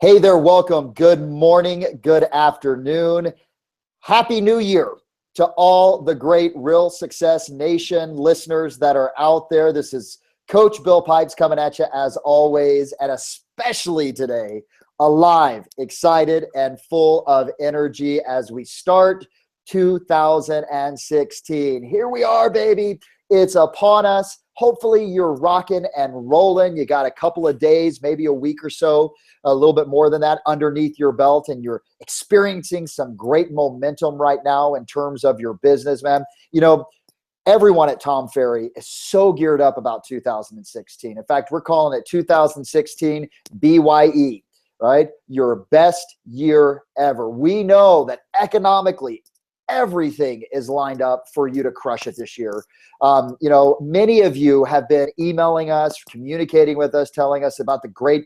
Hey there, welcome. Good morning, good afternoon. Happy New Year to all the great Real Success Nation listeners that are out there. This is Coach Bill Pipes coming at you as always, and especially today, alive, excited, and full of energy as we start 2016. Here we are, baby. It's upon us. Hopefully you're rocking and rolling. You got a couple of days, maybe a week or so, a little bit more than that underneath your belt, and you're experiencing some great momentum right now in terms of your business, man. You know, everyone at Tom Ferry is so geared up about 2016. In fact, we're calling it 2016 BYE, right? Your best year ever. We know that economically, everything is lined up for you to crush it this year. Many of you have been emailing us, communicating with us, telling us about the great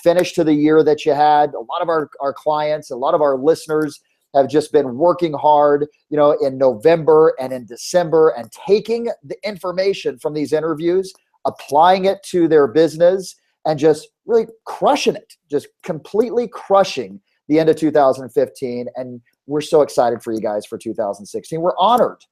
finish to the year that you had. A lot of our clients, a lot of our listeners have just been working hard, in November and in December and taking the information from these interviews, applying it to their business and just really crushing it, just completely crushing the end of 2015. And we're so excited for you guys for 2016. We're honored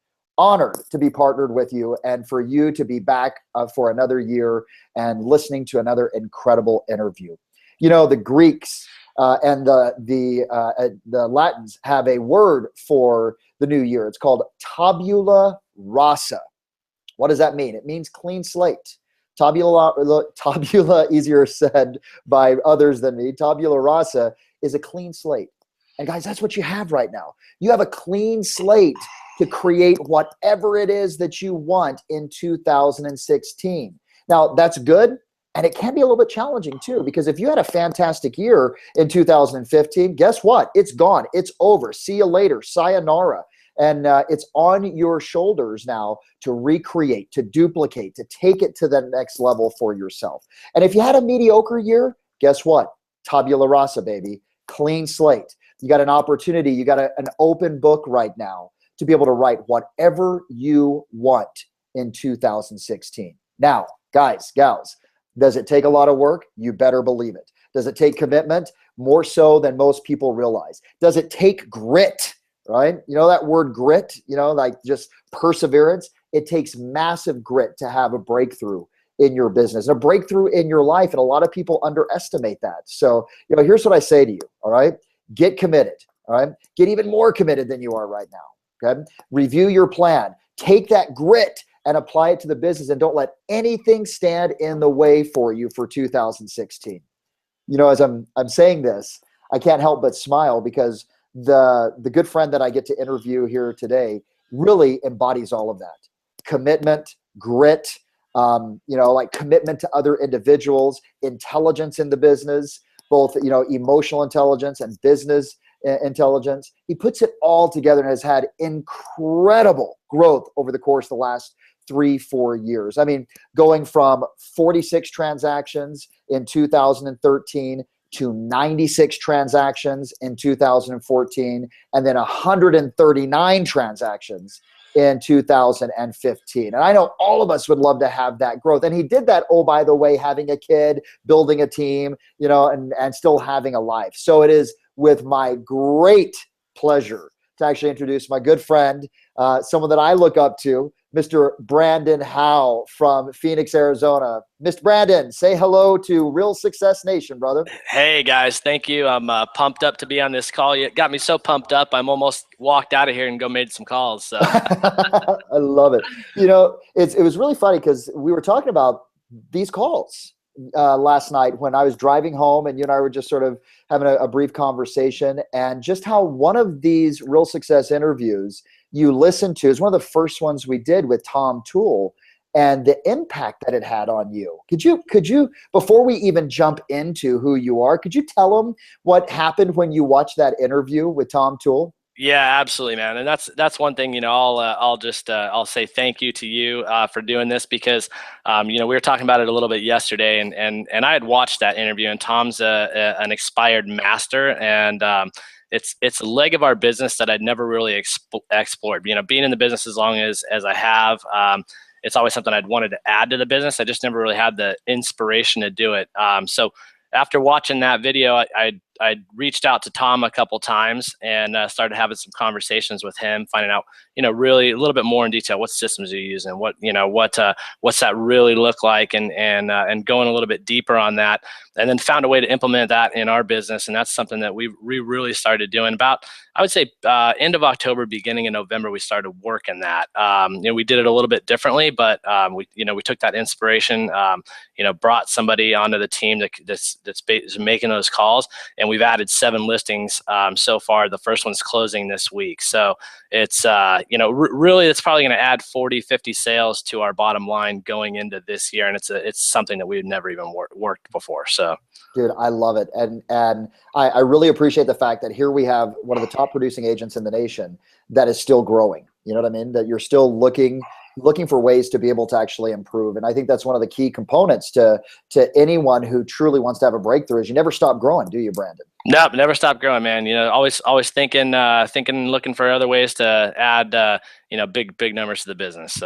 to be partnered with you and for you to be back for another year and listening to another incredible interview. The Greeks and the Latins have a word for the new year. It's called tabula rasa. What does that mean? It means clean slate. Tabula, easier said by others than me. Tabula rasa is a clean slate. And guys, that's what you have right now. You have a clean slate to create whatever it is that you want in 2016. Now, that's good. And it can be a little bit challenging too, because if you had a fantastic year in 2015, guess what? It's gone. It's over. See you later. Sayonara. And it's on your shoulders now to recreate, to duplicate, to take it to the next level for yourself. And if you had a mediocre year, guess what? Tabula rasa, baby. Clean slate. You got an opportunity. You got an open book right now to be able to write whatever you want in 2016. Now, guys, gals, does it take a lot of work? You better believe it. Does it take commitment? More so than most people realize. Does it take grit, right? You know that word grit, just perseverance? It takes massive grit to have a breakthrough in your business, a breakthrough in your life. And a lot of people underestimate that. So, here's what I say to you, all right? Get committed, all right? Get even more committed than you are right now, okay? Review your plan. Take that grit and apply it to the business, and don't let anything stand in the way for you for 2016. As I'm saying this, I can't help but smile because the good friend that I get to interview here today really embodies all of that. Commitment, grit, commitment to other individuals, intelligence in the business, both, emotional intelligence and business intelligence. He puts it all together and has had incredible growth over the course of the last 3-4 years. I mean, going from 46 transactions in 2013 to 96 transactions in 2014, and then 139 transactions in 2015. And I know all of us would love to have that growth. And he did that, oh, by the way, having a kid, building a team, and still having a life. So it is with my great pleasure to actually introduce my good friend, someone that I look up to, Mr. Brandon Howe from Phoenix, Arizona. Mr. Brandon, say hello to Real Success Nation, brother. Hey, guys. Thank you. I'm pumped up to be on this call. You got me so pumped up, I'm almost walked out of here and made some calls. So. I love it. It was really funny because we were talking about these calls last night when I was driving home, and you and I were just sort of having a brief conversation, and just how one of these Real Success interviews you listened to is one of the first ones we did with Tom Toole, and the impact that it had on you. Could you, before we even jump into who you are, could you tell them what happened when you watched that interview with Tom Toole? Yeah, absolutely, man. And that's one thing, I'll say thank you to you for doing this because, we were talking about it a little bit yesterday, and I had watched that interview, and Tom's an expired master, and it's a leg of our business that I'd never really explored. Being in the business as long as I have, it's always something I'd wanted to add to the business. I just never really had the inspiration to do it. So after watching that video, I reached out to Tom a couple times and started having some conversations with him, finding out, really a little bit more in detail what systems are you using, what's that really look like, and going a little bit deeper on that, and then found a way to implement that in our business, and that's something that we really started doing about, I would say, end of October, beginning of November. We started working that. We did it a little bit differently, but we took that inspiration, brought somebody onto the team that's making those calls, and we've added 7 listings so far. The first one's closing this week. So it's, really it's probably going to add 40, 50 sales to our bottom line going into this year. And it's something that we've never even worked before. So, dude, I love it. And I really appreciate the fact that here we have one of the top producing agents in the nation that is still growing. You know what I mean? That you're still looking for ways to be able to actually improve. And I think that's one of the key components to anyone who truly wants to have a breakthrough is you never stop growing, do you, Brandon? Nope, never stop growing, man. Always thinking, looking for other ways to add, big numbers to the business.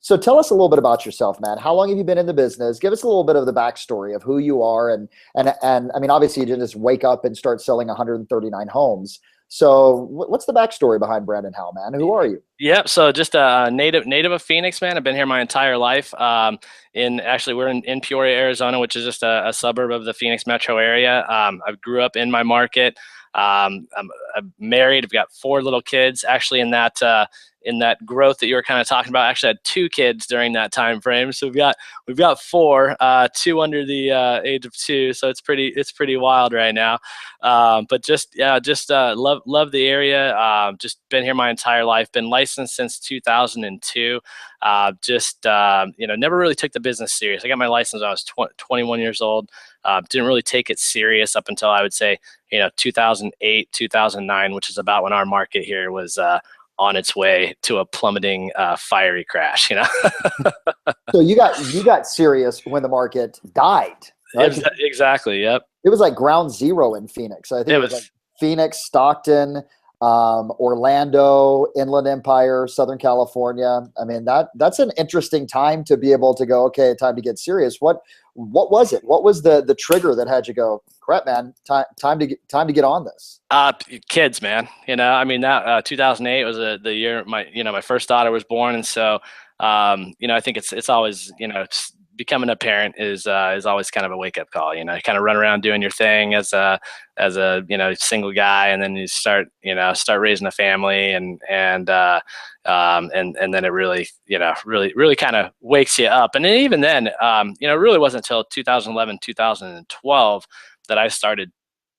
So tell us a little bit about yourself, man. How long have you been in the business? Give us a little bit of the backstory of who you are. And I mean, obviously you didn't just wake up and start selling 139 homes. So what's the backstory behind Brandon Howe, man? Who are you? Yep. So just a native of Phoenix, man. I've been here my entire life. We're in Peoria, Arizona, which is just a suburb of the Phoenix metro area. I grew up in my market. I'm married. I've got 4 little kids. Actually, in that growth that you were kind of talking about, I actually had 2 kids during that time frame. So we've got 4, 2 under the age of 2. So it's pretty wild right now. But love the area. Just been here my entire life. Been licensed since 2002. Never really took the business serious. I got my license when I was 21 years old. Didn't really take it serious up until I would say 2008, 2009, which is about when our market here was on its way to a plummeting, fiery crash. So you got serious when the market died. Right? Exactly. Yep. It was like ground zero in Phoenix. I think it was like Phoenix, Stockton, Orlando, Inland Empire, Southern California. I mean, that's an interesting time to be able to go, okay, time to get serious. What was it? What was the trigger that had you go, crap, man, time to get on this? Kids, man. That 2008 was the year my first daughter was born, and so I think it's always becoming a parent is always kind of a wake up call. You kind of run around doing your thing as a single guy, and then you start raising a family, and then it really kind of wakes you up. And then even then, it really wasn't until 2011, 2012 that I started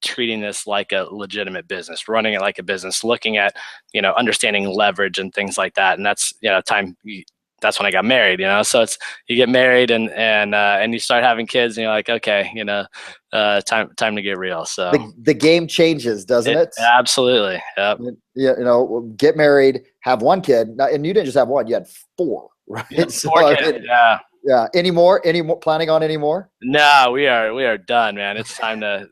treating this like a legitimate business, running it like a business, looking at understanding leverage and things like that. And that's that's when I got married, so you get married and you start having kids and you're like, okay, time to get real. So the game changes, doesn't it? Absolutely. Yep. Get married, have 1 kid, and you didn't just have 1, you had 4, right? Yeah, 4 kids. Yeah. Yeah. Any more planning on any more? No, we are done, man. It's time to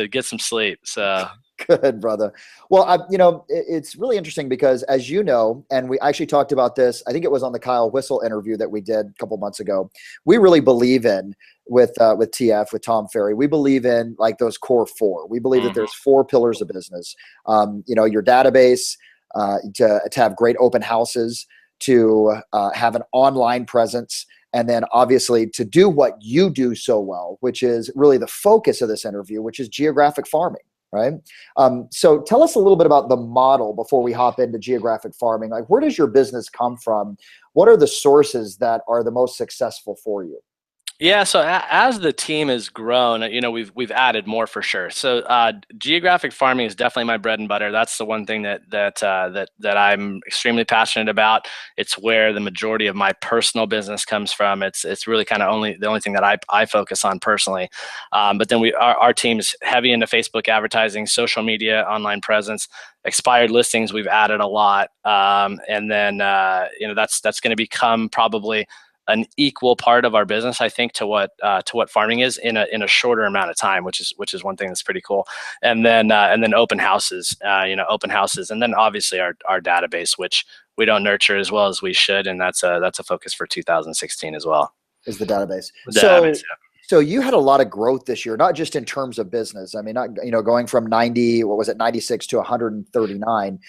get some sleep. So good, brother. Well, it's really interesting because, as you know, and we actually talked about this, I think it was on the Kyle Whistle interview that we did a couple months ago. We really believe in with Tom Ferry. We believe in like those core 4. We believe that there's 4 pillars of business. Your database, to have great open houses, to have an online presence, and then obviously to do what you do so well, which is really the focus of this interview, which is geographic farming. Right. So tell us a little bit about the model before we hop into geographic farming. Like, where does your business come from? What are the sources that are the most successful for you? Yeah, so as the team has grown, we've added more for sure. So geographic farming is definitely my bread and butter. That's the one thing that I'm extremely passionate about. It's where the majority of my personal business comes from. It's really kind of the only thing that I focus on personally. But then our team's heavy into Facebook advertising, social media, online presence, expired listings. We've added a lot, and then that's going to become probably an equal part of our business, I think, to what farming is in a shorter amount of time, which is one thing that's pretty cool. And then open houses, and then obviously our database, which we don't nurture as well as we should, and that's a focus for 2016 as well. Is the database. So you had a lot of growth this year, not just in terms of business. I mean, not, going from 90, what was it, 96 to 139,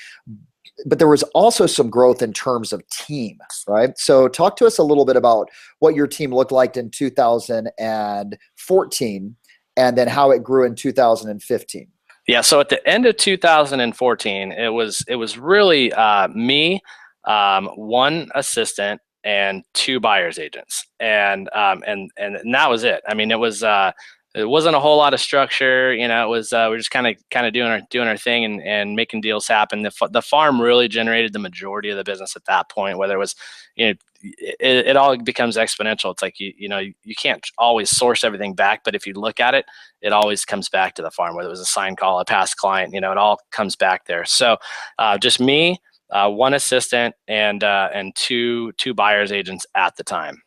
but there was also some growth in terms of team, right? So talk to us a little bit about what your team looked like in 2014 and then how it grew in 2015. Yeah, so at the end of 2014, it was really me, one assistant, and two buyers agents, and that was it. I mean, it wasn't a whole lot of structure. It was we're just kind of doing our thing and making deals happen. The farm really generated the majority of the business at that point. Whether it was, it all becomes exponential. It's like you can't always source everything back, but if you look at it, it always comes back to the farm. Whether it was a sign call, a past client, it all comes back there. So just me, one assistant, and two buyers agents at the time,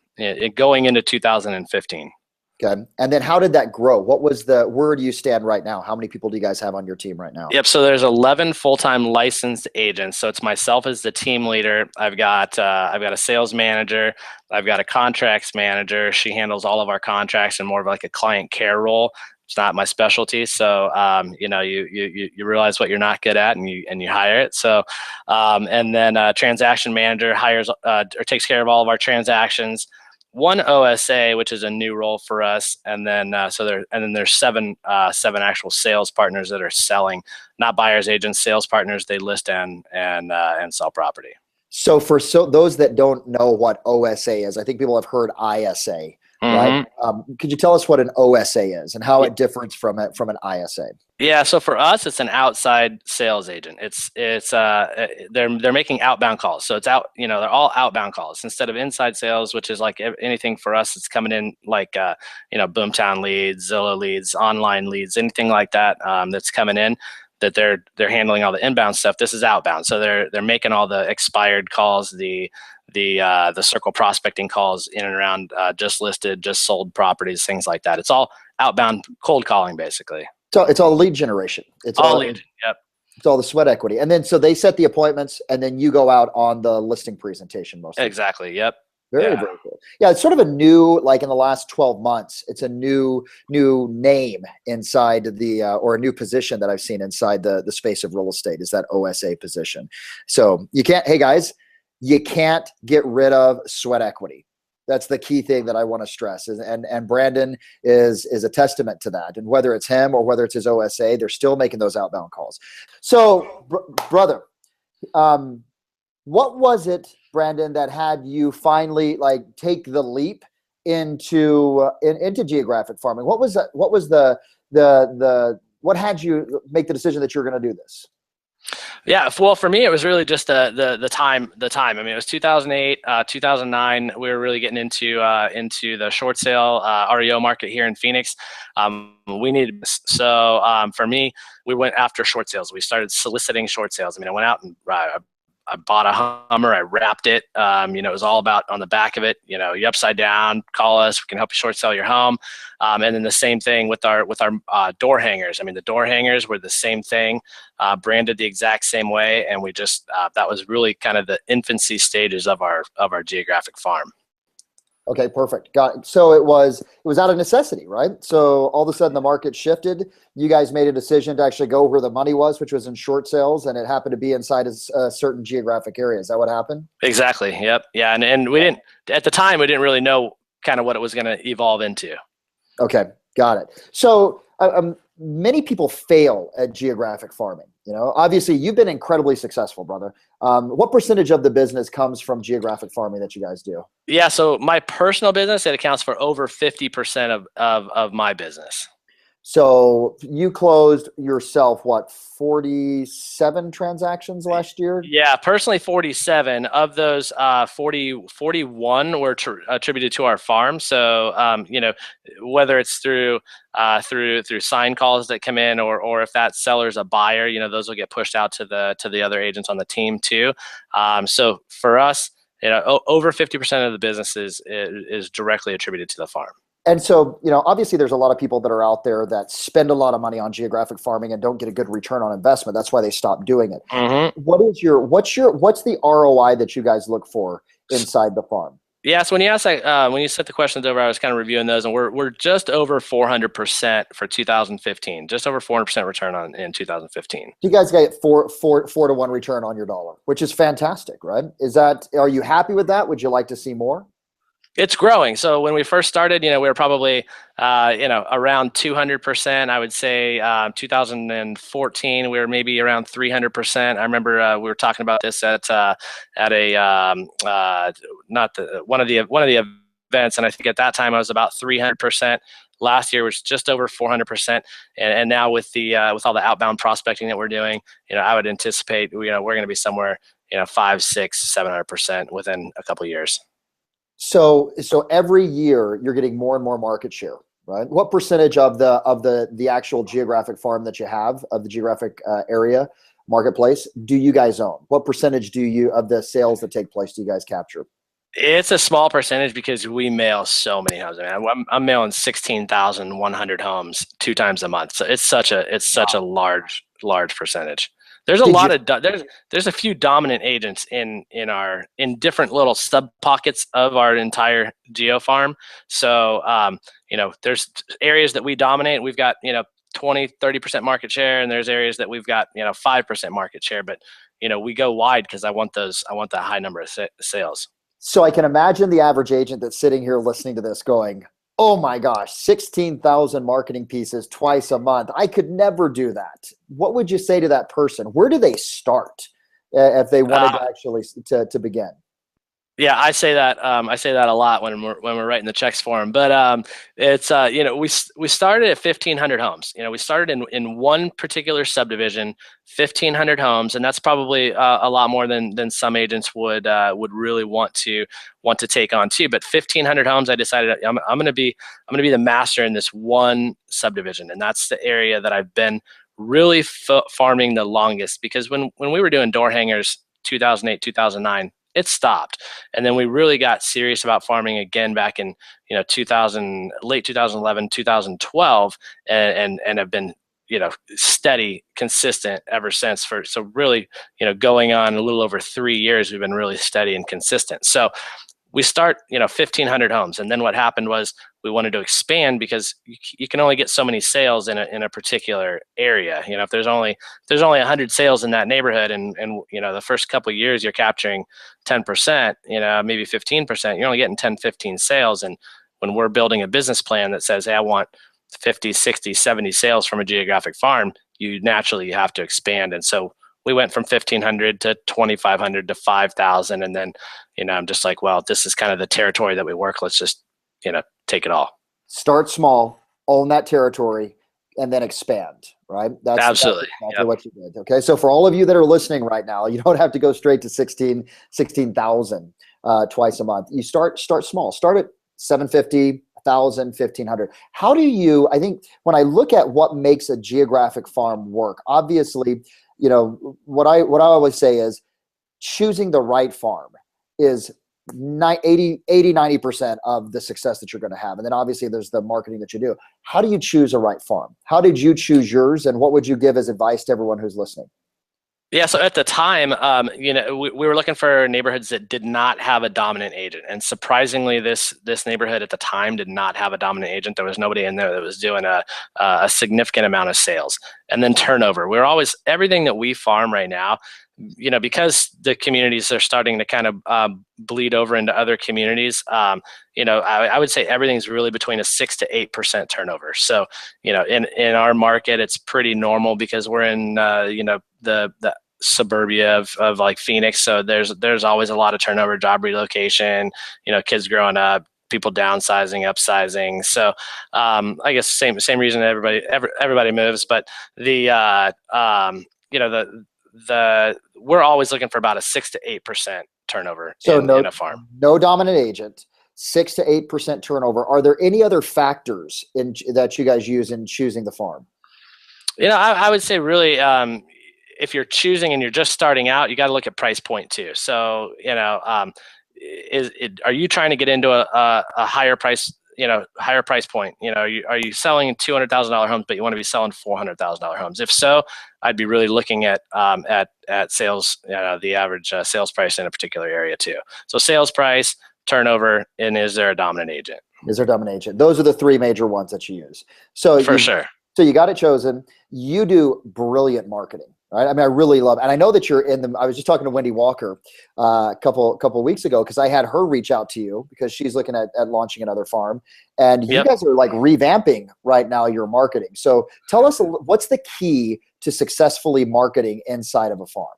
going into 2015. Okay. And then how did that grow? Where do you stand right now? How many people do you guys have on your team right now? Yep. So there's 11 full-time licensed agents. So it's myself as the team leader. I've got a sales manager. I've got a contracts manager. She handles all of our contracts in more of like a client care role. It's not my specialty. So, you realize what you're not good at and you hire it. So, and then a transaction manager hires or takes care of all of our transactions. One OSA, which is a new role for us, and then there's seven actual sales partners that are selling, not buyers agents, sales partners. They list and sell property. So those that don't know what OSA is, I think people have heard ISA, right? Could you tell us what an OSA is and how it differs from an ISA? Yeah, so for us, it's an outside sales agent. They're making outbound calls. So it's they're all outbound calls instead of inside sales, which is like anything for us. It's coming in like Boomtown leads, Zillow leads, online leads, anything like that that's coming in. That they're handling all the inbound stuff. This is outbound, so they're making all the expired calls, the circle prospecting calls in and around just listed, just sold properties, things like that. It's all outbound cold calling, basically. So it's all lead generation. It's all lead. Yep. It's all the sweat equity, and then so they set the appointments, and then you go out on the listing presentation mostly. Exactly. Yep. Very cool. Yeah, it's sort of a new, like in the last 12 months, it's a new name inside or a new position that I've seen inside the space of real estate is that OSA position. So hey guys, you can't get rid of sweat equity. That's the key thing that I want to stress. And Brandon is a testament to that. And whether it's him or whether it's his OSA, they're still making those outbound calls. So brother, what was it, Brandon, that had you finally take the leap into geographic farming? What had you make the decision that you were going to do this? Yeah, well, for me, it was really just the time. I mean, it was 2008, 2009. We were really getting into the short sale REO market here in Phoenix. We needed for me, we went after short sales. We started soliciting short sales. I mean, I went out and I bought a Hummer. I wrapped it. It was all about on the back of it. You upside down. Call us. We can help you short sell your home. And then the same thing with our door hangers. I mean, the door hangers were the same thing, branded the exact same way, and we just that was really kind of the infancy stages of our geographic farm. Okay, perfect. Got it. So it was out of necessity, right? So all of a sudden the market shifted. You guys made a decision to actually go where the money was, which was in short sales, and it happened to be inside a certain geographic area. Is that what happened? Exactly. Yep. Yeah. And we didn't, at the time, we didn't really know kind of what it was going to evolve into. Okay, got it. So many people fail at geographic farming. Obviously you've been incredibly successful, brother. What percentage of the business comes from geographic farming that you guys do? Yeah, so my personal business, it accounts for over 50% of my business. So you closed yourself, 47 transactions last year? Yeah, personally 47. Of those, 41 were attributed to our farm. So, whether it's through sign calls that come in, or if that seller's a buyer, those will get pushed out to the other agents on the team too. So for us, over 50% of the business is directly attributed to the farm. And so, obviously there's a lot of people that are out there that spend a lot of money on geographic farming and don't get a good return on investment. That's why they stop doing it. Mm-hmm. What's the ROI that you guys look for inside the farm? Yeah, so when you asked that, when you sent the questions over, I was kind of reviewing those, and we're just over 400% for 2015, just over 400% return on in 2015. You guys get four to one return on your dollar, which is fantastic, right? Are you happy with that? Would you like to see more? It's growing. So when we first started, we were probably, around 200%. I would say 2014, we were maybe around 300%. I remember we were talking about this at a not the one of the events, and I think at that time I was about 300%. Last year was just over 400%, and now with with all the outbound prospecting that we're doing, I would anticipate we're going to be somewhere 5, 6, 700% within a couple of years. So every year you're getting more and more market share, right? What percentage of the actual geographic farm that you have, of the geographic area marketplace, do you guys own? What percentage of the sales that take place do you guys capture? It's a small percentage because we mail so many homes. I'm mailing 16,100 homes 2 times a month. So it's such a large percentage. There's a lot of there's a few dominant agents in different little sub pockets of our entire geo farm. So there's areas that we dominate. We've got 20-30% market share, and there's areas that we've got 5% market share. But we go wide because I want that high number of sales. So I can imagine the average agent that's sitting here listening to this going, oh my gosh, 16,000 marketing pieces twice a month. I could never do that. What would you say to that person? Where do they start if they wanted to actually to begin? Yeah, I say that a lot when we're writing the checks for them. But it's we started at 1,500 homes. We started in one particular subdivision, 1,500 homes, and that's probably a lot more than some agents would really want to take on too. But 1,500 homes, I decided I'm going to be the master in this one subdivision, and that's the area that I've been really farming the longest. Because when we were doing door hangers, 2008, 2009. It stopped, and then we really got serious about farming again back in late 2011, 2012, and have been steady, consistent ever since. So really going on a little over 3 years, we've been really steady and consistent. So we start 1,500 homes, and then what happened was we wanted to expand because you can only get so many sales in a particular area. If there's only 100 sales in that neighborhood, and the first couple of years you're capturing 10%, maybe 15%, you're only getting 10, 15 sales. And when we're building a business plan that says, hey, I want 50, 60, 70 sales from a geographic farm, you naturally have to expand. And so we went from 1,500 to 2,500 to 5,000, and then I'm just like, well, this is kind of the territory that we work. Let's just take it all. Start small, own that territory, and then expand. Right? Absolutely. That's exactly what you did. Okay, so for all of you that are listening right now, you don't have to go straight to 16,000 twice a month. You start small. Start at 750. 1,000, 1,500. How do you? I think when I look at what makes a geographic farm work, obviously, what I always say is choosing the right farm is 80, 90% of the success that you're going to have. And then obviously there's the marketing that you do. How do you choose a right farm? How did you choose yours? And what would you give as advice to everyone who's listening? Yeah, so at the time, we were looking for neighborhoods that did not have a dominant agent, and surprisingly, this neighborhood at the time did not have a dominant agent. There was nobody in there that was doing a significant amount of sales. And then turnover. We're always, everything that we farm right now, because the communities are starting to kind of bleed over into other communities. I would say everything's really between a 6 to 8% turnover. So, in our market, it's pretty normal because we're in the suburbia of like Phoenix. So there's always a lot of turnover, job relocation, kids growing up, people downsizing, upsizing. So I guess same reason everybody moves, but we're always looking for about a 6 to 8% turnover in a farm. No dominant agent, 6 to 8% turnover. Are there any other factors that you guys use in choosing the farm? I would say really, if you're choosing and you're just starting out, you got to look at price point too. So, are you trying to get into a higher price, higher price point? Are you selling $200,000 homes, but you want to be selling $400,000 homes? If so, I'd be really looking at sales, the average sales price in a particular area too. So sales price, turnover, and is there a dominant agent? Is there a dominant agent? Those are the three major ones that you use. So For sure. So you got it chosen. You do brilliant marketing, right? I mean, I really love, and I know that you're in the. I was just talking to Wendy Walker a couple weeks ago because I had her reach out to you because she's looking at launching another farm, and you guys are like revamping right now your marketing. So tell us what's the key to successfully marketing inside of a farm?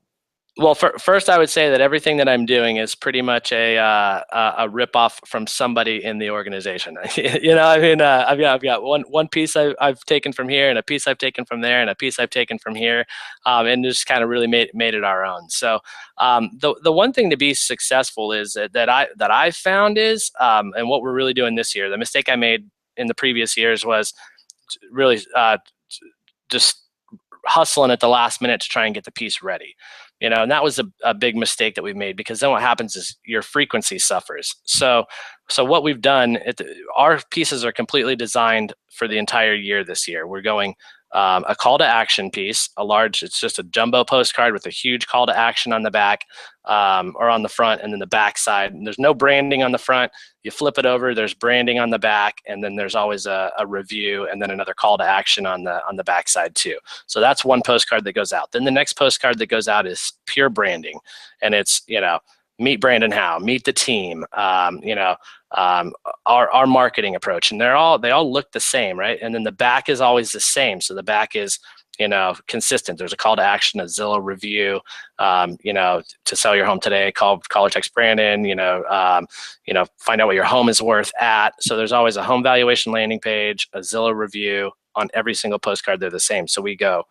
Well, first, I would say that everything that I'm doing is pretty much a ripoff from somebody in the organization. I mean, I've got one piece I've taken from here, and a piece I've taken from there, and a piece I've taken from here, and just kind of really made it our own. So the one thing to be successful is that I've found is, and what we're really doing this year. The mistake I made in the previous years was really just hustling at the last minute to try and get the piece ready. And that was a big mistake that we made, because then what happens is your frequency suffers. So what we've done, our pieces are completely designed for the entire year this year. We're going a call to action piece, it's just a jumbo postcard with a huge call to action on the back or on the front, and then the back side. And there's no branding on the front. You flip it over, there's branding on the back, and then there's always a review, and then another call to action on the back side too. So that's one postcard that goes out. Then the next postcard that goes out is pure branding, and it's meet Brandon Howe, meet the team, our marketing approach, and they all look the same, right? And then the back is always the same. So the back is consistent. There's a call to action, a Zillow review, to sell your home today, call or text Brandon, find out what your home is worth at. So there's always a home valuation landing page, a Zillow review. On every single postcard, they're the same. So we go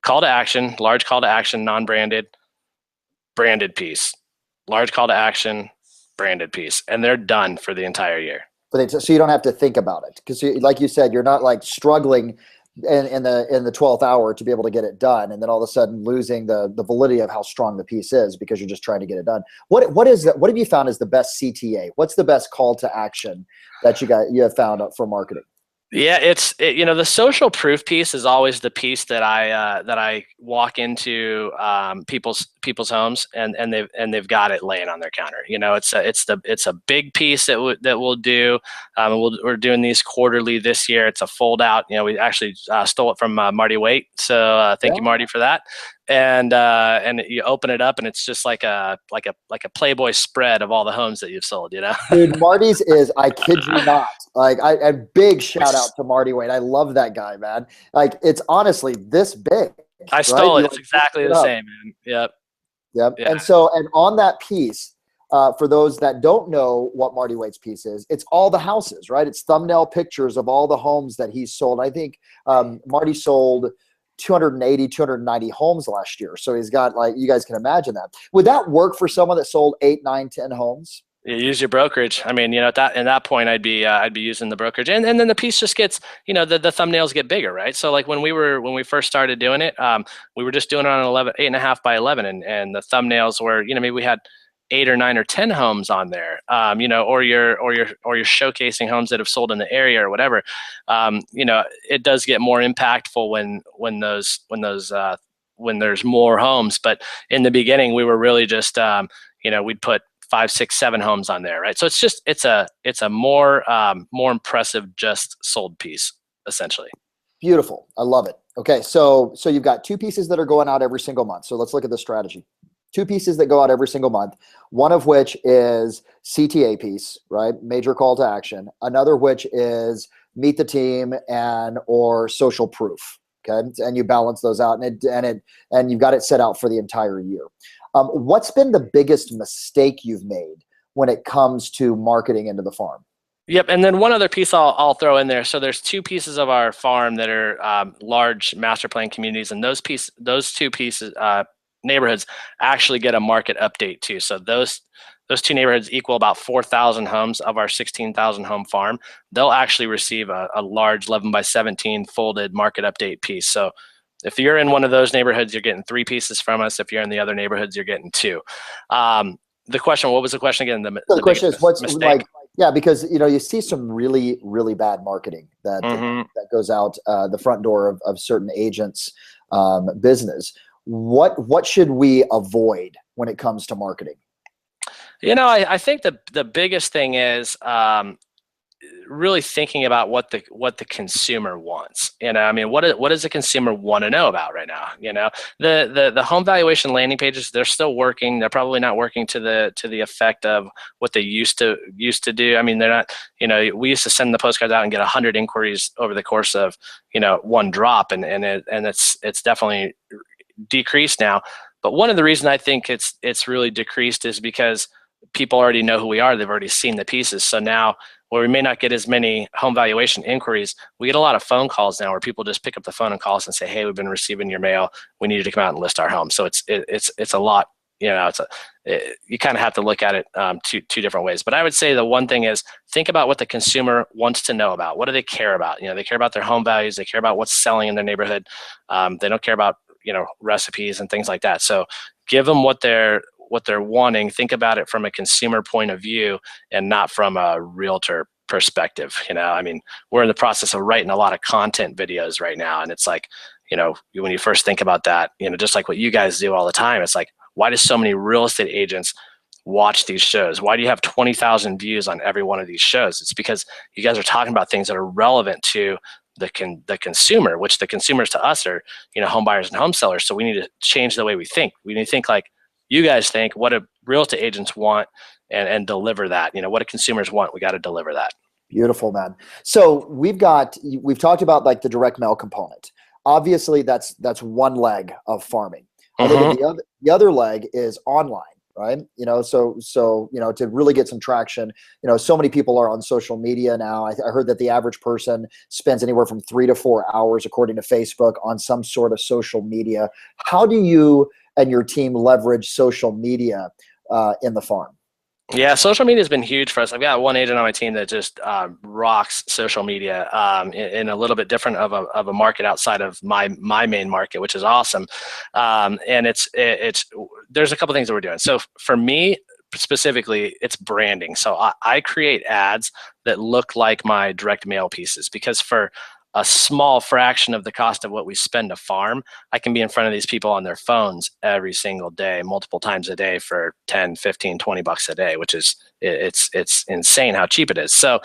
call to action, large call to action, non-branded, branded piece, large call to action, branded piece, and they're done for the entire year. So you don't have to think about it, because like you said, you're not like struggling in the 12th hour to be able to get it done, and then all of a sudden losing the validity of how strong the piece is because you're just trying to get it done. What have you found is the best CTA? What's the best call to action that you have found for marketing? Yeah, the social proof piece is always the piece that I walk into people's homes, and they've got it laying on their counter. It's a big piece that we'll do. We're doing these quarterly this year. It's a fold out. We actually stole it from Marty Waite, so thank you, Marty, for that. And you open it up, and it's just like a Playboy spread of all the homes that you've sold. Dude, Marty's is, I kid you not. Like, a big shout out to Marty Waite. I love that guy, man. Like, it's honestly this big. I stole it. It's exactly the same, man. Yep. Yeah. And on that piece, for those that don't know what Marty Waite's piece is, it's all the houses, right? It's thumbnail pictures of all the homes that he's sold. I think Marty sold 280, 290 homes last year. So he's got, like, you guys can imagine that. Would that work for someone that sold 8, 9, 10 homes? You use your brokerage. I mean, at that point, I'd be using the brokerage, and then the piece just gets, the thumbnails get bigger, right? So like when we first started doing it, we were just doing it on 8.5 by 11, and the thumbnails were, maybe we had 8 or 9 or 10 homes on there, or you're showcasing homes that have sold in the area or whatever. It does get more impactful when there's more homes. But in the beginning, we were really just, we'd put 5, 6, 7 homes on there, right? So it's a more impressive just sold piece, essentially. Beautiful. I love it. Okay, so you've got 2 pieces that are going out every single month. So let's look at the strategy. 2 pieces that go out every single month, one of which is CTA piece, right? Major call to action. Another which is meet the team or social proof. Okay, and you balance those out, and you've got it set out for the entire year. What's been the biggest mistake you've made when it comes to marketing into the farm? Yep, and then one other piece I'll throw in there. So there's 2 pieces of our farm that are large master plan communities, and those 2 pieces neighborhoods actually get a market update too. So those 2 neighborhoods equal about 4,000 homes of our 16,000 home farm. They'll actually receive a large 11 by 17 folded market update piece. So if you're in one of those neighborhoods, you're getting 3 pieces from us. If you're in the other neighborhoods, you're getting 2. The question, what was the question again? The question is, what's mistake? Like, yeah, because you see some really, really bad marketing that goes out the front door of certain agents' business. What should we avoid when it comes to marketing? I think the biggest thing is really thinking about what the consumer wants. I mean, what does the consumer want to know about right now? The home valuation landing pages, they're still working. They're probably not working to the effect of what they used to do. I mean, they're not. We used to send the postcards out and get 100 inquiries over the course of one drop, and it's definitely decreased now. But one of the reasons I think it's really decreased is because people already know who we are. They've already seen the pieces. So now, where we may not get as many home valuation inquiries, we get a lot of phone calls now where people just pick up the phone and call us and say, "Hey, we've been receiving your mail. We need you to come out and list our home." So it's a lot. You kind of have to look at it two different ways. But I would say the one thing is think about what the consumer wants to know about. What do they care about? They care about their home values. They care about what's selling in their neighborhood. They don't care about recipes and things like that. So give them what they're wanting. Think about it from a consumer point of view and not from a realtor perspective. I mean, we're in the process of writing a lot of content videos right now. And it's like, when you first think about that, just like what you guys do all the time, it's like, why do so many real estate agents watch these shows? Why do you have 20,000 views on every one of these shows? It's because you guys are talking about things that are relevant to the consumer, which the consumers to us are, home buyers and home sellers. So we need to change the way we think. We need to think like you guys think, what do real estate agents want, and deliver that. What do consumers want? We got to deliver that. Beautiful, man. So we've talked about like the direct mail component. Obviously, that's one leg of farming. I think the other leg is online, right? So to really get some traction, so many people are on social media now. I heard that the average person spends anywhere from 3 to 4 hours, according to Facebook, on some sort of social media. How do you and your team leverage social media in the farm? Yeah, social media has been huge for us. I've got one agent on my team that just rocks social media in a little bit different of a market outside of my main market, which is awesome. And it's there's a couple things that we're doing. So for me specifically, it's branding. So I create ads that look like my direct mail pieces, because for a small fraction of the cost of what we spend to farm, I can be in front of these people on their phones every single day, multiple times a day for 10, 15, 20 bucks a day, which is, it's insane how cheap it is. So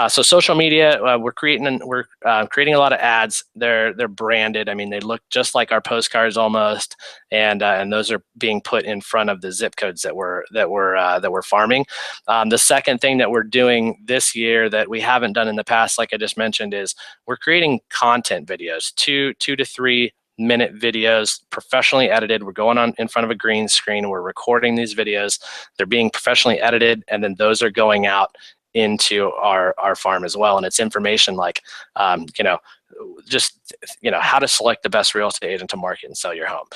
social media, we're creating a lot of ads. They're branded. I mean, they look just like our postcards almost. And those are being put in front of the zip codes that we're farming. The second thing that we're doing this year that we haven't done in the past, like I just mentioned, is we're creating content videos, 2 to 3 minute videos, professionally edited. We're going on in front of a green screen. We're recording these videos. They're being professionally edited, and then those are going out into our farm as well. And it's information like, just how to select the best real estate agent to market and sell your home.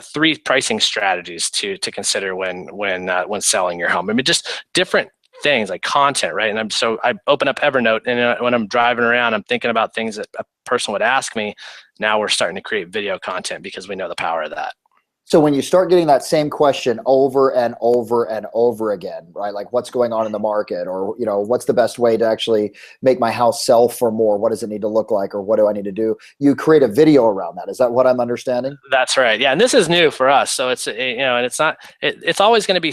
3 pricing strategies to consider when selling your home. I mean, just different things like content, right? And I open up Evernote, and when I'm driving around, I'm thinking about things that a person would ask me. Now we're starting to create video content because we know the power of that. So when you start getting that same question over and over and over again, right? Like, what's going on in the market, or, what's the best way to actually make my house sell for more? What does it need to look like, or what do I need to do? You create a video around that. Is that what I'm understanding? That's right. Yeah. And this is new for us. So it's, and it's not, it's always going to be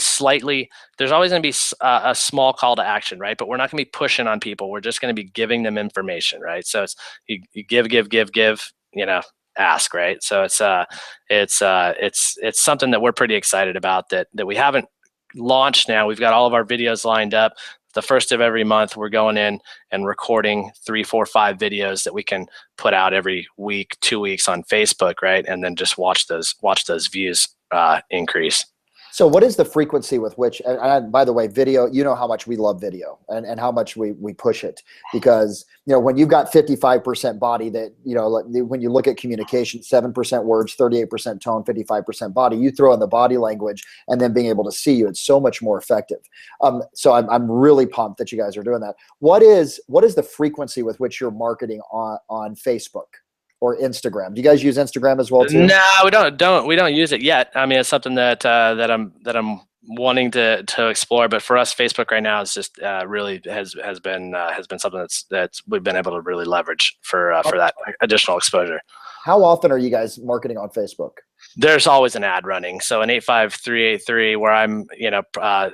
there's always going to be a small call to action, right? But we're not going to be pushing on people. We're just going to be giving them information, right? So it's, you give, ask, right? So it's something that we're pretty excited about that we haven't launched now. We've got all of our videos lined up. The first of every month, we're going in and recording 3, 4, 5 videos that we can put out every week, 2 weeks on Facebook, right? And then just watch those views increase. So what is the frequency with which, and by the way, video, how much we love video and how much we push it, because, when you've got 55% body that, when you look at communication, 7% words, 38% tone, 55% body, you throw in the body language and then being able to see you, it's so much more effective. So I'm really pumped that you guys are doing that. What is the frequency with which you're marketing on Facebook or Instagram? Do you guys use Instagram as well too? No, we don't use it yet. I mean, it's something that I'm wanting to explore. But for us, Facebook right now is just really has been something that's we've been able to really leverage for that additional exposure. How often are you guys marketing on Facebook? There's always an ad running. So in 85383, where I'm,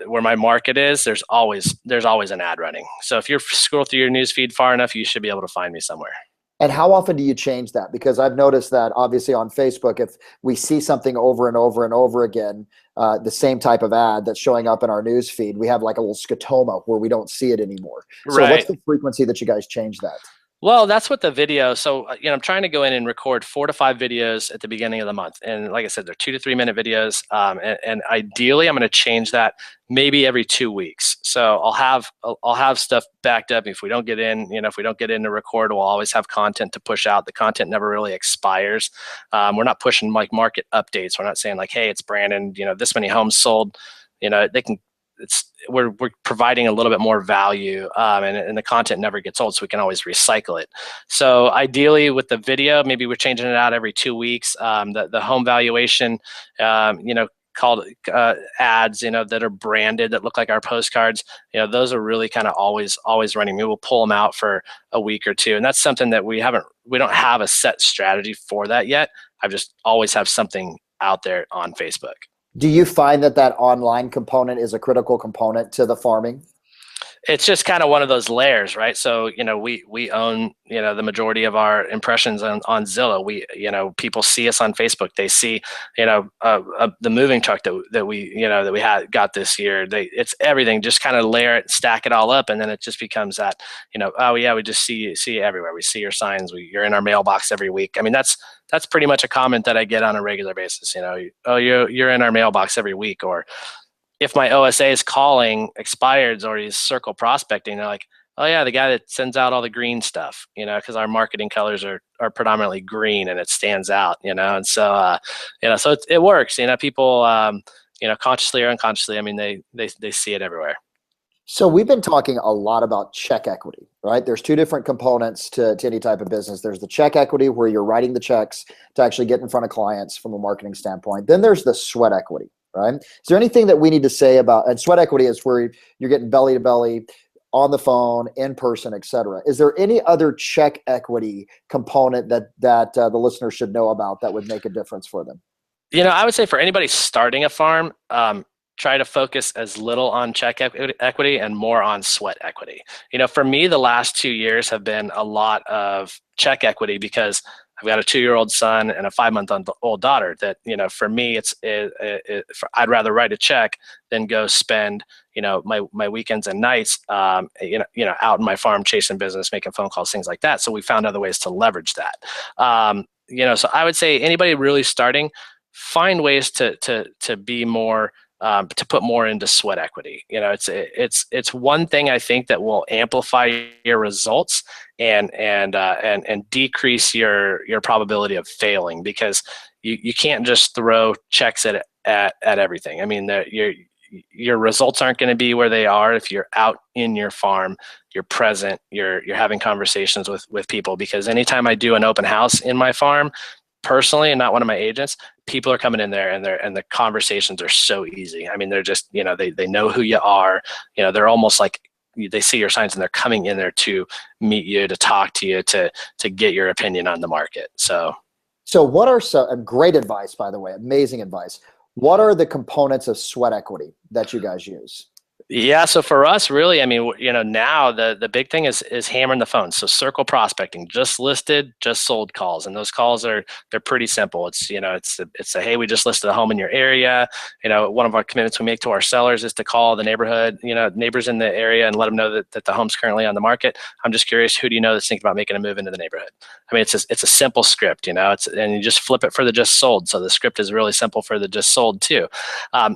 where my market is, there's always an ad running. So if you scroll through your news feed far enough, you should be able to find me somewhere. And how often do you change that? Because I've noticed that obviously on Facebook, if we see something over and over and over again, the same type of ad that's showing up in our news feed, we have like a little scotoma where we don't see it anymore. So what's Right. the frequency that you guys change that? Well, that's what the video. So, I'm trying to go in and record 4 to 5 videos at the beginning of the month. And like I said, they're 2 to 3 minute videos. And ideally, I'm going to change that maybe every 2 weeks. So I'll have stuff backed up. If we don't get in, if we don't get in to record, we'll always have content to push out. The content never really expires. We're not pushing like market updates. We're not saying like, hey, it's Brandon, this many homes sold. They can. We're providing a little bit more value, and the content never gets old, so we can always recycle it. So ideally with the video, maybe we're changing it out every 2 weeks. The home valuation, called ads, that are branded, that look like our postcards, those are really kind of always running. Maybe we'll pull them out for a week or two. And that's something that we don't have a set strategy for that yet. I just always have something out there on Facebook. Do you find that online component is a critical component to the farming? It's just kind of one of those layers, right? So, we own, the majority of our impressions on Zillow. People see us on Facebook. They see, the moving truck that we got this year. It's everything. Just kind of layer it, stack it all up, and then it just becomes that, oh yeah, we just see you everywhere. We see your signs. You're in our mailbox every week. I mean, that's pretty much a comment that I get on a regular basis. Oh, you're in our mailbox every week. Or if my OSA is calling expireds or he's circle prospecting, they're like, oh yeah, the guy that sends out all the green stuff, because our marketing colors are predominantly green and it stands out, and so, so it works, people, consciously or unconsciously, I mean, they see it everywhere. So we've been talking a lot about check equity, right? There's two different components to any type of business. There's the check equity where you're writing the checks to actually get in front of clients from a marketing standpoint. Then there's the sweat equity, right? Is there anything that we need to say about, and sweat equity is where you're getting belly to belly, on the phone, in person, et cetera. Is there any other check equity component that the listener should know about that would make a difference for them? I would say for anybody starting a farm, try to focus as little on check equity and more on sweat equity. For me, the last 2 years have been a lot of check equity because I've got a 2-year-old son and a 5-month-old daughter that, for me, I'd rather write a check than go spend, my weekends and nights, out in my farm chasing business, making phone calls, things like that. So we found other ways to leverage that. So I would say anybody really starting, find ways to be more, to put more into sweat equity. It's one thing I think that will amplify your results and decrease your probability of failing, because you can't just throw checks at everything. I mean, your results aren't going to be where they are if you're out in your farm, you're present, you're having conversations with people. Because anytime I do an open house in my farm, personally, and not one of my agents, people are coming in there and the conversations are so easy. I mean, they're just, they know who you are. They're almost like they see your signs and they're coming in there to meet you, to talk to you, to get your opinion on the market. So what are some great advice, by the way, amazing advice. What are the components of sweat equity that you guys use? Yeah, so for us, really, I mean, now the big thing is hammering the phone. So circle prospecting, just listed, just sold calls, and those calls they're pretty simple. It's it's a hey, we just listed a home in your area. One of our commitments we make to our sellers is to call the neighborhood, neighbors in the area, and let them know that the home's currently on the market. I'm just curious, who do you know that's thinking about making a move into the neighborhood? I mean, it's a simple script, and you just flip it for the just sold. So the script is really simple for the just sold too.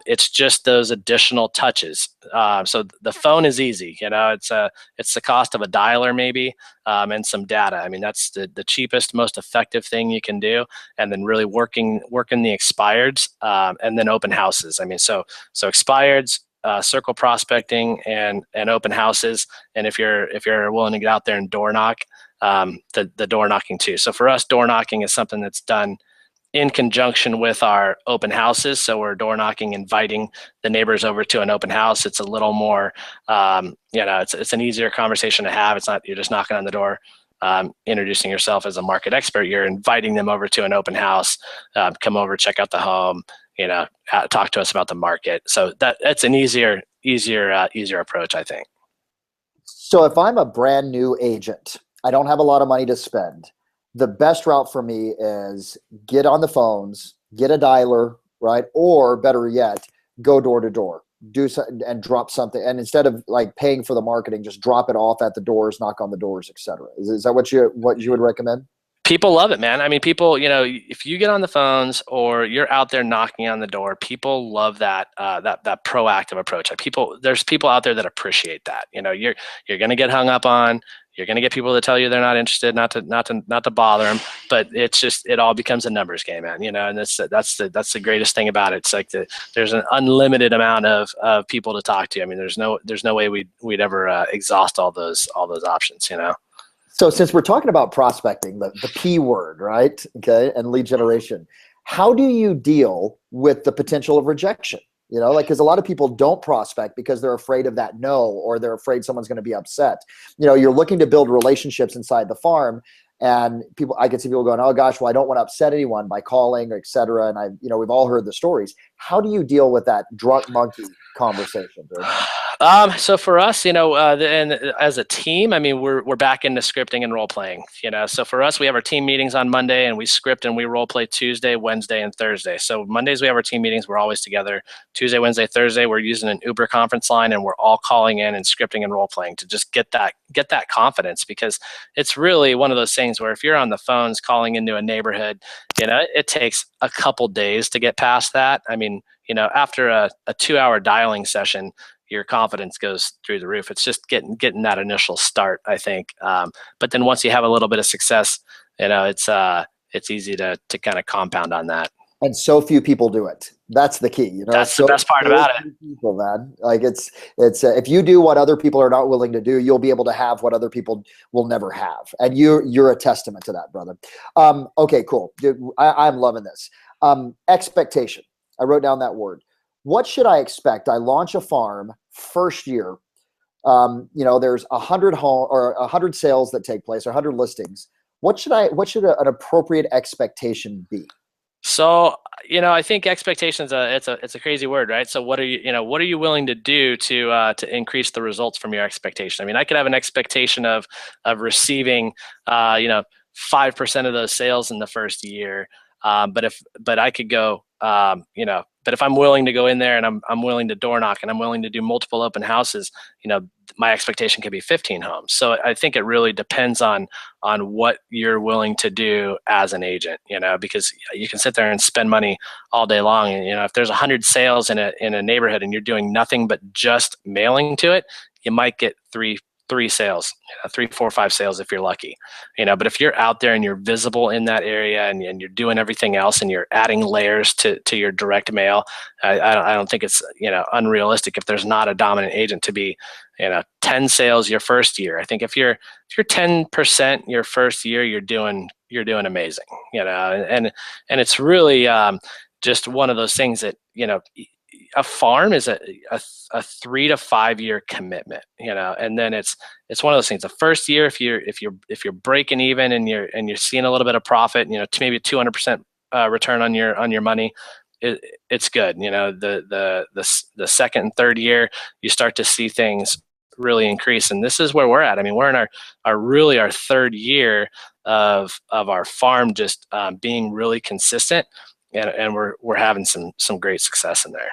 It's just those additional touches. So the phone is easy, it's the cost of a dialer maybe, and some data. I mean, that's the cheapest, most effective thing you can do. And then really working the expireds, and then open houses. I mean, so expireds, circle prospecting and open houses. And if you're willing to get out there and door knock, the door knocking too. So for us, door knocking is something that's done in conjunction with our open houses. So we're door knocking, inviting the neighbors over to an open house. It's a little more, it's an easier conversation to have. It's not, you're just knocking on the door, introducing yourself as a market expert. You're inviting them over to an open house, come over, check out the home, talk to us about the market. So that's an easier approach, I think. So if I'm a brand new agent, I don't have a lot of money to spend. The best route for me is get on the phones, get a dialer, right? Or better yet, go door to door, do something and drop something. And instead of like paying for the marketing, just drop it off at the doors, knock on the doors, etc. Is that what you would recommend? People love it, man. I mean, people, if you get on the phones or you're out there knocking on the door, people love that that proactive approach. There's people out there that appreciate that. You're going to get hung up on. You're going to get people to tell you they're not interested, not to bother them. But it all becomes a numbers game, man. And that's the greatest thing about it. It's like there's an unlimited amount of people to talk to. I mean, there's no way we'd ever exhaust all those options. So since we're talking about prospecting, the P word, right? Okay, and lead generation, how do you deal with the potential of rejection? Because a lot of people don't prospect because they're afraid of that no, or they're afraid someone's going to be upset. You're looking to build relationships inside the farm, and I can see people going, oh gosh, well, I don't want to upset anyone by calling, et cetera. And we've all heard the stories. How do you deal with that drunk monkey conversation, dude? So for us, and as a team, I mean, we're back into scripting and role playing. So for us, we have our team meetings on Monday, and we script and we role play Tuesday, Wednesday, and Thursday. So Mondays we have our team meetings. We're always together. Tuesday, Wednesday, Thursday, we're using an Uber conference line, and we're all calling in and scripting and role playing to just get that confidence, because it's really one of those things where if you're on the phones calling into a neighborhood, it takes a couple days to get past that. I mean, after a 2-hour dialing session, your confidence goes through the roof. It's just getting that initial start, I think. But then once you have a little bit of success, it's easy to kind of compound on that. And so few people do it. That's the key. That's the best part about it. People, man. Like it's if you do what other people are not willing to do, you'll be able to have what other people will never have. And you're a testament to that, brother. Okay, cool. Dude, I'm loving this. Expectation. I wrote down that word. What should I expect? I launch a farm first year. There's 100 sales that take place, or 100 listings. What should an appropriate expectation be? So, I think expectations, it's a crazy word, right? So what are you willing to do to increase the results from your expectation? I mean, I could have an expectation of receiving, 5% of those sales in the first year. But I could go, but if I'm willing to go in there and I'm willing to door knock and I'm willing to do multiple open houses, my expectation could be 15 homes. So I think it really depends on what you're willing to do as an agent, because you can sit there and spend money all day long. And, if there's 100 sales in a neighborhood and you're doing nothing but just mailing to it, you might get three sales, 3, 4, 5 sales if you're lucky, but if you're out there and you're visible in that area and you're doing everything else and you're adding layers to your direct mail, I don't think it's, unrealistic if there's not a dominant agent to be, 10 sales your first year. I think if you're 10% your first year, you're doing amazing, and it's really just one of those things that, a farm is a 3 to 5 year commitment, and then it's one of those things. The first year, if you're breaking even and you're seeing a little bit of profit, maybe 200% return on your money, it's good. The second and third year, you start to see things really increase, and this is where we're at. I mean, we're in our third year of our farm just being really consistent, and we're having some great success in there.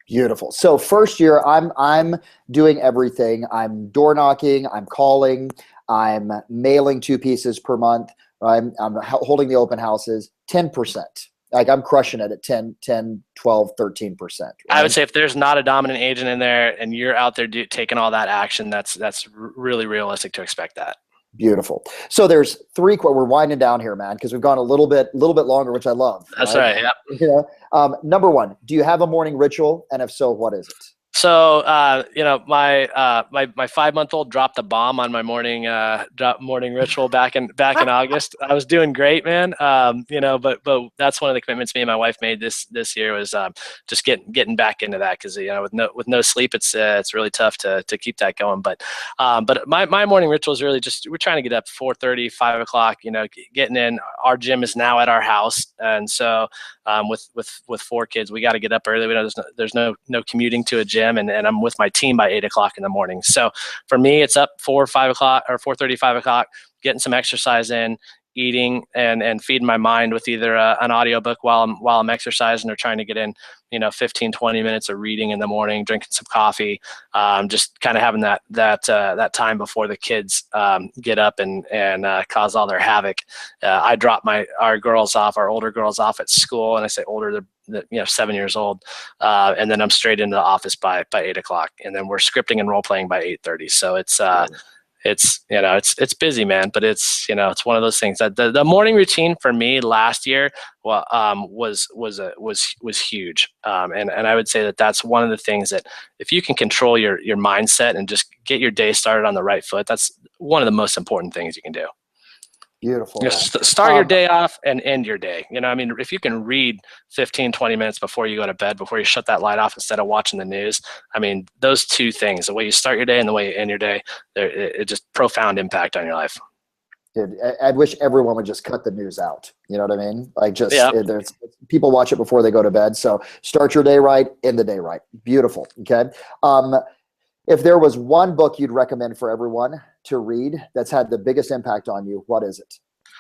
Beautiful. So first year, I'm doing everything. I'm door knocking. I'm calling. I'm mailing 2 pieces per month. I'm holding the open houses. 10%. Like I'm crushing it at 10, 12, 13%. Right? I would say if there's not a dominant agent in there and you're out there taking all that action, that's really realistic to expect that. Beautiful. So there's 3. We're winding down here, man, because we've gone a little bit longer, which I love. That's right. Yeah. Number 1, do you have a morning ritual? And if so, what is it? So, my 5-month-old dropped a bomb on my morning ritual back in August. I was doing great, man. But that's one of the commitments me and my wife made this year was just getting back into that because with no sleep, it's really tough to keep that going. But my morning ritual is really just we're trying to get up 4:30, 5 o'clock. Getting in. Our gym is now at our house, and so with 4 kids, we got to get up early. There's no commuting to a gym. And I'm with my team by 8 o'clock in the morning. So for me, it's up 4 or 5 o'clock or 4:30, 5 o'clock, getting some exercise in, eating and feeding my mind with either an audiobook while I'm exercising or trying to get in, 15, 20 minutes of reading in the morning, drinking some coffee, just kind of having that time before the kids get up and cause all their havoc. I drop our older girls off at school, and I say older, they're 7 years old, and then I'm straight into the office by 8 o'clock, and then we're scripting and role playing by 8:30. So it's busy, man, but it's one of those things that the morning routine for me last year was huge, and I would say that's one of the things that if you can control your mindset and just get your day started on the right foot, that's one of the most important things you can do. Beautiful. Start your day off and end your day. If you can read 15, 20 minutes before you go to bed, before you shut that light off instead of watching the news, those two things, the way you start your day and the way you end your day, it just profound impact on your life. Dude, I wish everyone would just cut the news out. You know what I mean? There's people watch it before they go to bed. So start your day right, end the day right. Beautiful. Okay. If there was one book you'd recommend for everyone to read that's had the biggest impact on you, what is it?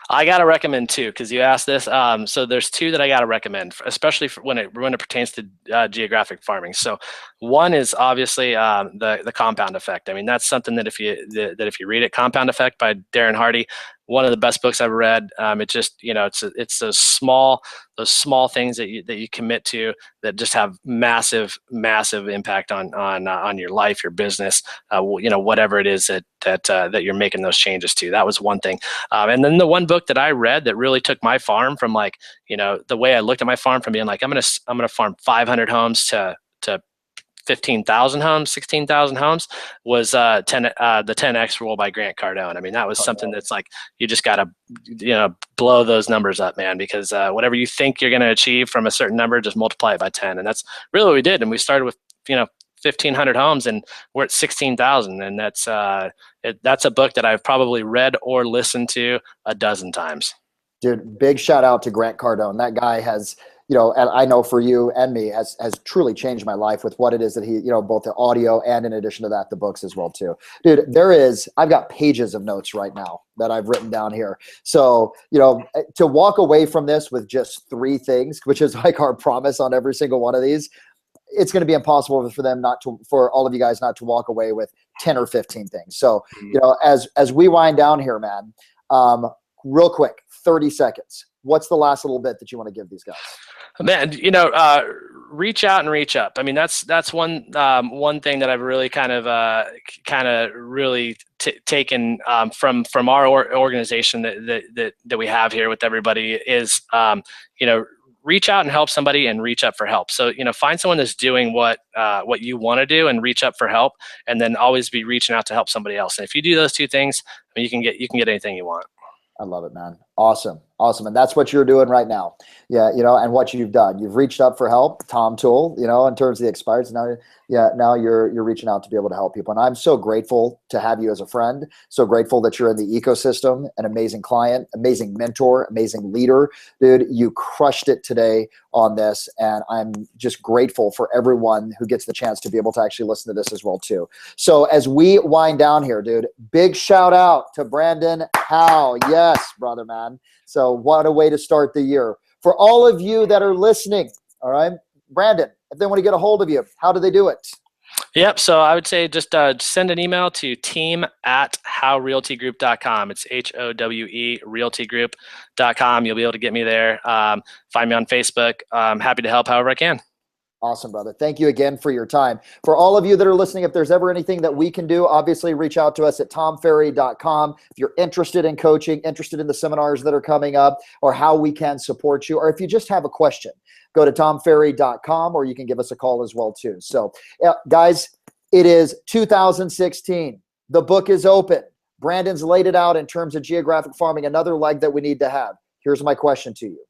I got to recommend 2 because you asked this. So there's 2 that I got to recommend, especially when it pertains to geographic farming. So one is obviously the Compound Effect. That's something that if you read it, Compound Effect by Darren Hardy, one of the best books I've read. It just it's those small things that you commit to that just have massive impact on your life, your business, whatever it is that you're making those changes to. That was one thing. And then the one book that I read that really took my farm from the way I looked at my farm from being like I'm gonna farm 500 homes to 15,000 homes, 16,000 homes was the 10X rule by Grant Cardone. That was something that's like, you just got to, blow those numbers up, man, because whatever you think you're going to achieve from a certain number, just multiply it by 10. And that's really what we did. And we started with, 1,500 homes and we're at 16,000. And that's a book that I've probably read or listened to a dozen times. Dude, big shout out to Grant Cardone. That guy has, and I know for you and me has truly changed my life with what it is that he, both the audio and in addition to that, the books as well too. Dude, I've got pages of notes right now that I've written down here. So, to walk away from this with just 3 things, which is like our promise on every single one of these, it's going to be impossible for all of you guys not to walk away with 10 or 15 things. So, as we wind down here, man, real quick, 30 seconds. What's the last little bit that you want to give these guys? Man, reach out and reach up. That's one thing that I've really kind of really taken from our organization that we have here with everybody is reach out and help somebody and reach up for help. So find someone that's doing what you want to do and reach up for help, and then always be reaching out to help somebody else. And if you do those 2 things, you can get anything you want. I love it, man. Awesome. And that's what you're doing right now. Yeah. And what you've done, you've reached up for help, Tom Tool, in terms of the expires. Now you're reaching out to be able to help people. And I'm so grateful to have you as a friend. So grateful that you're in the ecosystem, an amazing client, amazing mentor, amazing leader. Dude, you crushed it today on this. And I'm just grateful for everyone who gets the chance to be able to actually listen to this as well too. So as we wind down here, dude, big shout out to Brandon Howe. Yes, brother, man. So what a way to start the year. For all of you that are listening, all right, Brandon, if they want to get a hold of you, how do they do it? Yep. So I would say just send an email to team@howrealtygroup.com. It's HOWE realtygroup.com. You'll be able to get me there. Find me on Facebook. I'm happy to help however I can. Awesome, brother. Thank you again for your time. For all of you that are listening, if there's ever anything that we can do, obviously reach out to us at tomferry.com. If you're interested in coaching, interested in the seminars that are coming up, or how we can support you, or if you just have a question, go to tomferry.com, or you can give us a call as well too. So guys, it is 2016. The book is open. Brandon's laid it out in terms of geographic farming, another leg that we need to have. Here's my question to you.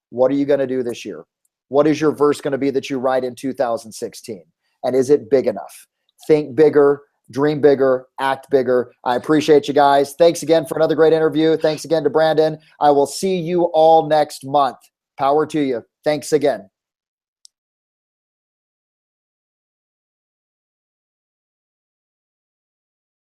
What are you going to do this year? What is your verse going to be that you write in 2016? And is it big enough? Think bigger, dream bigger, act bigger. I appreciate you guys. Thanks again for another great interview. Thanks again to Brandon. I will see you all next month. Power to you. Thanks again.